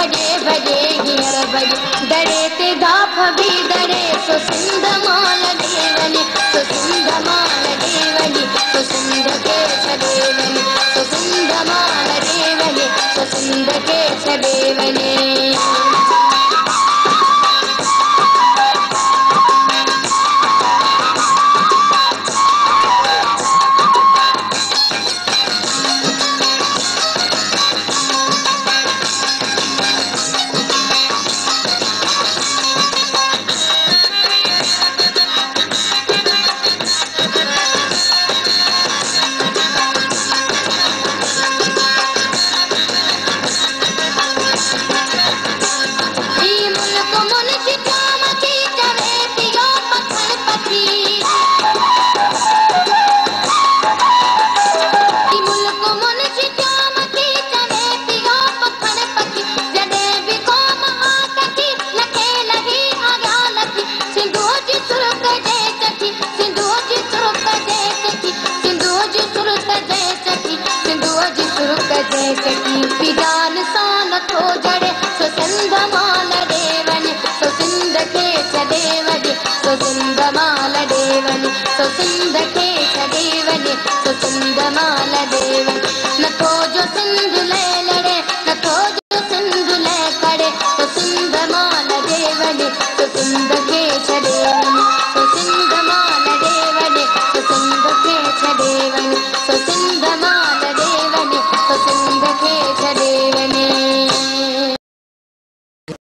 भॼे भॼे हींअर भॼे दड़े ते धाफ बि दड़े सो सिंध मां लॾे वञे सो सिंध मां लॾे वञे सो सिंध खे छॾे वञे सो सिंध मां लॾे वञे सो सिंध खे छॾे वञे जान सां नथो जड़े सो सिंध मां लॾे वञे सो सिंध खे छॾे वञे सो सिंध मां लॾे वञे सो सिंध खे छॾे वञे सो सिंध मां लॾे वञे नथो जो सिंध लाइ लड़े नथो जो सिंध लाइ करे सो सिंध मां लॾे वञे सो सिंध खे छॾे वञे सो सिंध मां लॾे वञे सो सिंध खे छॾे वञे सो सिंध मां